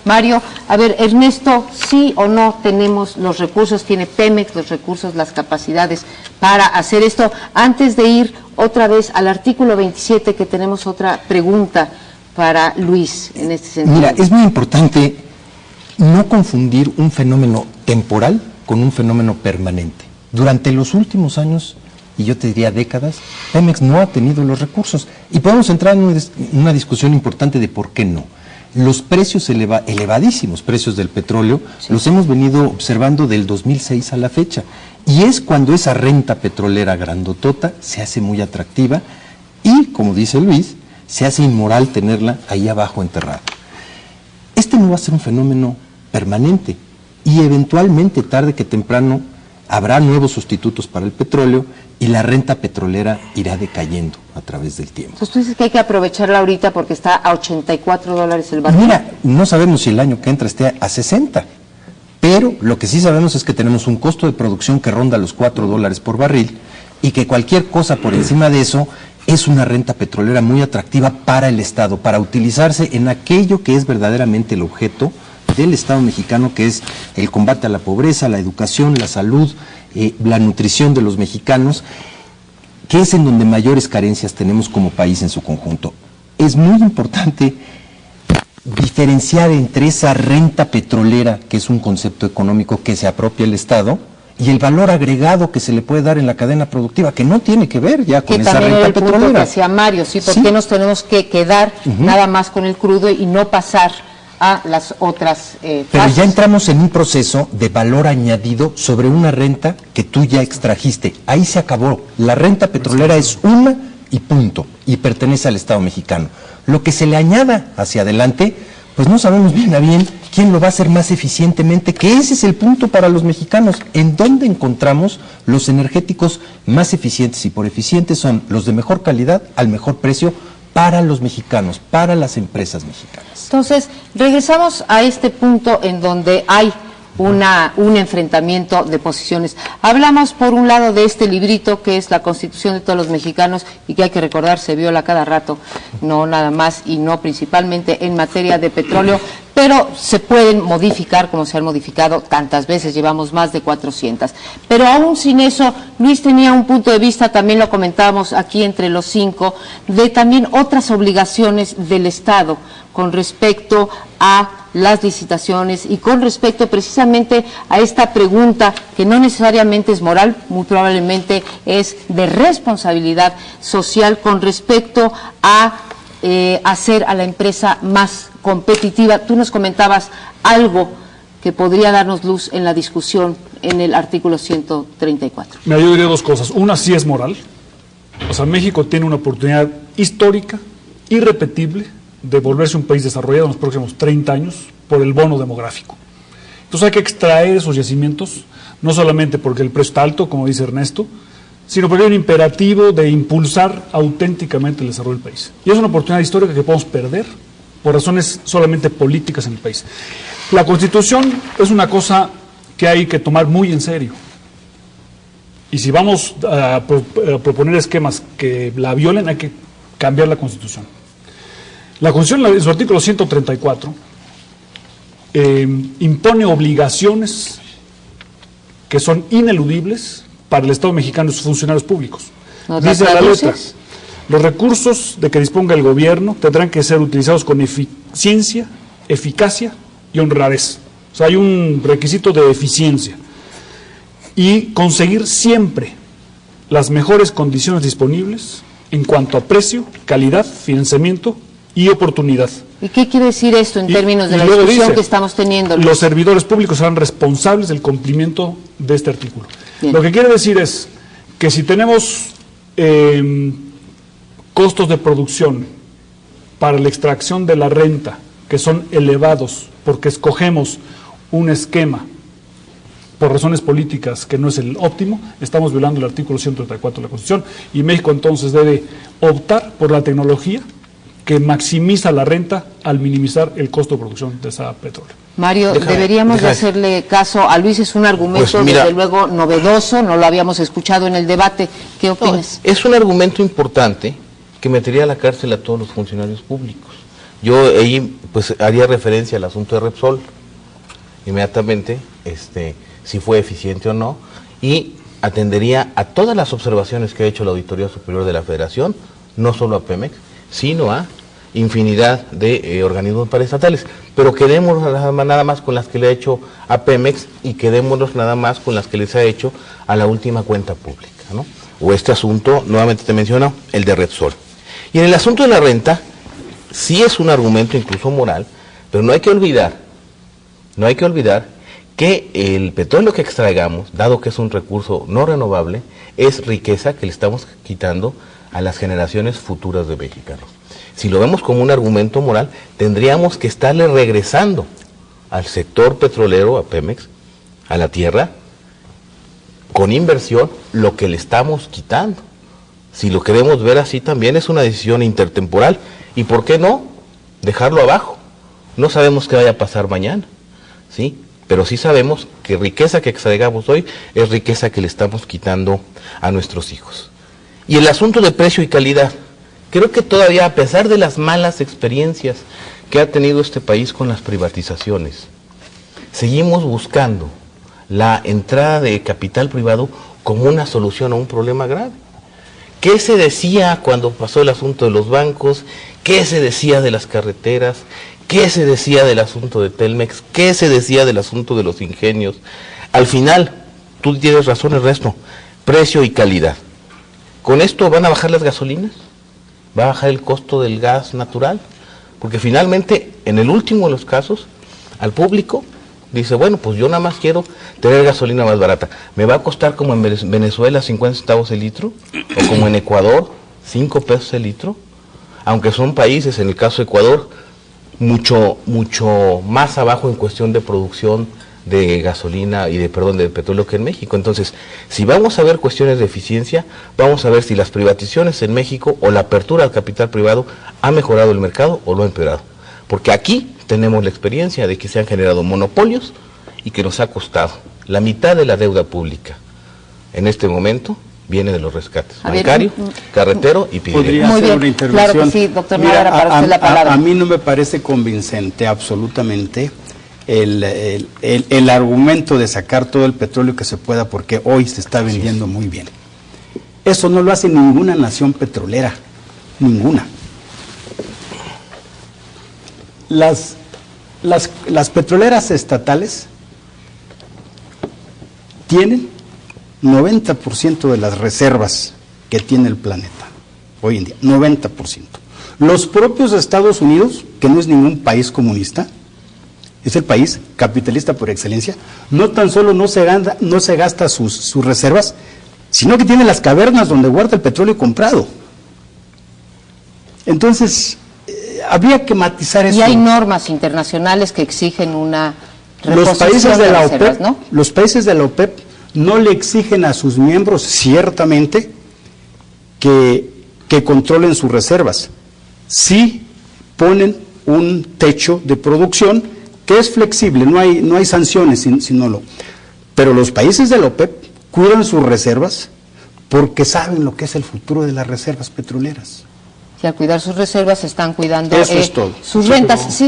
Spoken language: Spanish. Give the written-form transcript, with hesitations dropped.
Mario, a ver, Ernesto, ¿sí o no tenemos los recursos, tiene Pemex los recursos, las capacidades para hacer esto? Antes de ir otra vez al artículo 27, que tenemos otra pregunta para Luis en este sentido. Mira, es muy importante no confundir un fenómeno temporal con un fenómeno permanente. Durante los últimos años, y yo te diría décadas, Pemex no ha tenido los recursos. Y podemos entrar en una discusión importante de por qué no. Los precios elevadísimos precios del petróleo, sí, los hemos venido observando del 2006 a la fecha. Y es cuando esa renta petrolera grandotota se hace muy atractiva y, como dice Luis, se hace inmoral tenerla ahí abajo enterrada. Este no va a ser un fenómeno permanente y eventualmente, tarde que temprano, habrá nuevos sustitutos para el petróleo y la renta petrolera irá decayendo a través del tiempo. Entonces tú dices que hay que aprovecharla ahorita porque está a $84 el barril. Mira, no sabemos si el año que entra esté a 60, pero lo que sí sabemos es que tenemos un costo de producción que ronda los $4 por barril y que cualquier cosa por encima de eso es una renta petrolera muy atractiva para el Estado, para utilizarse en aquello que es verdaderamente el objeto del Estado mexicano, que es el combate a la pobreza, la educación, la salud, la nutrición de los mexicanos, que es en donde mayores carencias tenemos como país en su conjunto. Es muy importante diferenciar entre esa renta petrolera, que es un concepto económico que se apropia el Estado, y el valor agregado que se le puede dar en la cadena productiva, que no tiene que ver ya con esa renta petrolera. Que también era el punto que hacía Mario, ¿sí? ¿Por qué nos tenemos que quedar nada más con el crudo y no pasar a las otras Pero ya entramos en un proceso de valor añadido sobre una renta que tú ya extrajiste. Ahí se acabó. La renta petrolera es una y punto, y pertenece al Estado mexicano. Lo que se le añada hacia adelante, pues no sabemos bien a bien quién lo va a hacer más eficientemente, que ese es el punto para los mexicanos. ¿En dónde encontramos los energéticos más eficientes? Y por eficientes son los de mejor calidad al mejor precio para los mexicanos, para las empresas mexicanas. Entonces, regresamos a este punto en donde hay un enfrentamiento de posiciones. Hablamos por un lado de este librito que es la Constitución de todos los mexicanos y que hay que recordar se viola cada rato, no nada más y no principalmente en materia de petróleo, pero se pueden modificar como se han modificado tantas veces, llevamos más de 400. Pero aún sin eso, Luis tenía un punto de vista, también lo comentábamos aquí entre los 5, de también otras obligaciones del Estado con respecto a las licitaciones y con respecto precisamente a esta pregunta que no necesariamente es moral, muy probablemente es de responsabilidad social con respecto a hacer a la empresa más competitiva. Tú nos comentabas algo que podría darnos luz en la discusión en el artículo 134. Mira, yo diría dos cosas. Una, sí es moral. O sea, México tiene una oportunidad histórica, irrepetible, de volverse un país desarrollado en los próximos 30 años por el bono demográfico. Entonces hay que extraer esos yacimientos, no solamente porque el precio está alto, como dice Ernesto, sino porque hay un imperativo de impulsar auténticamente el desarrollo del país. Y es una oportunidad histórica que podemos perder por razones solamente políticas en el país. La Constitución es una cosa que hay que tomar muy en serio. Y si vamos a proponer esquemas que la violen, hay que cambiar la Constitución. La Constitución, en su artículo 134, impone obligaciones que son ineludibles para el Estado mexicano y sus funcionarios públicos. Dice a la letra, los recursos de que disponga el gobierno tendrán que ser utilizados con eficiencia, eficacia y honradez. O sea, hay un requisito de eficiencia. Y conseguir siempre las mejores condiciones disponibles en cuanto a precio, calidad, financiamiento y oportunidad. ¿Y qué quiere decir esto en términos de la discusión que estamos teniendo? Los servidores públicos serán responsables del cumplimiento de este artículo. Bien. Lo que quiere decir es que si tenemos costos de producción para la extracción de la renta que son elevados porque escogemos un esquema por razones políticas que no es el óptimo, estamos violando el artículo 134 de la Constitución y México entonces debe optar por la tecnología que maximiza la renta al minimizar el costo de producción de esa petróleo. Mario, deberíamos de hacerle caso a Luis, es un argumento pues mira, desde luego novedoso, no lo habíamos escuchado en el debate. ¿Qué opinas? No, es un argumento importante que metería a la cárcel a todos los funcionarios públicos. Yo ahí pues haría referencia al asunto de Repsol, inmediatamente, si fue eficiente o no, y atendería a todas las observaciones que ha hecho la Auditoría Superior de la Federación, no solo a Pemex, sino a infinidad de organismos paraestatales. Pero quedémonos nada más con las que le ha hecho a Pemex y quedémonos nada más con las que les ha hecho a la última cuenta pública, ¿no? O este asunto, nuevamente te menciono, el de Repsol. Y en el asunto de la renta, sí es un argumento incluso moral, pero no hay que olvidar que el petróleo que extraigamos, dado que es un recurso no renovable, es riqueza que le estamos quitando a las generaciones futuras de mexicanos. Si lo vemos como un argumento moral, tendríamos que estarle regresando al sector petrolero, a Pemex, a la tierra, con inversión, lo que le estamos quitando. Si lo queremos ver así, también es una decisión intertemporal. ¿Y por qué no dejarlo abajo? No sabemos qué vaya a pasar mañana, ¿sí? Pero sí sabemos que riqueza que extraigamos hoy es riqueza que le estamos quitando a nuestros hijos. Y el asunto de precio y calidad, creo que todavía, a pesar de las malas experiencias que ha tenido este país con las privatizaciones, seguimos buscando la entrada de capital privado como una solución a un problema grave. ¿Qué se decía cuando pasó el asunto de los bancos? ¿Qué se decía de las carreteras? ¿Qué se decía del asunto de Telmex? ¿Qué se decía del asunto de los ingenios? Al final, tú tienes razón, Ernesto, precio y calidad. ¿Con esto van a bajar las gasolinas? ¿Va a bajar el costo del gas natural? Porque finalmente, en el último de los casos, al público dice, bueno, pues yo nada más quiero tener gasolina más barata. ¿Me va a costar como en Venezuela 50 centavos el litro? ¿O como en Ecuador 5 pesos el litro? Aunque son países, en el caso de Ecuador, mucho más abajo en cuestión de producción de gasolina y de petróleo que en México. Entonces, si vamos a ver cuestiones de eficiencia, vamos a ver si las privatizaciones en México o la apertura al capital privado ha mejorado el mercado o lo ha empeorado. Porque aquí tenemos la experiencia de que se han generado monopolios y que nos ha costado la mitad de la deuda pública. En este momento viene de los rescates bancario, carretero y pidiendo. ¿Podría hacer una intervención? Claro que sí, doctor Nájera, para usted la palabra. A mí no me parece convincente absolutamente el argumento de sacar todo el petróleo que se pueda, porque hoy se está vendiendo muy bien. Eso no lo hace ninguna nación petrolera, ninguna. Las petroleras estatales tienen 90% de las reservas que tiene el planeta hoy en día, 90%. Los propios Estados Unidos, que no es ningún país comunista, es el país capitalista por excelencia, no tan solo no se gasta sus reservas, sino que tiene las cavernas donde guarda el petróleo comprado. Entonces, habría que matizar eso. Y hay normas internacionales que exigen una los países de la OPEP, reservas, ¿no? Los países de la OPEP no le exigen a sus miembros, ciertamente, que controlen sus reservas. Sí ponen un techo de producción que es flexible, no hay sanciones si no lo. Pero los países de la OPEP cuidan sus reservas porque saben lo que es el futuro de las reservas petroleras. Y al cuidar sus reservas están cuidando Eso es todo. sus rentas. Sí.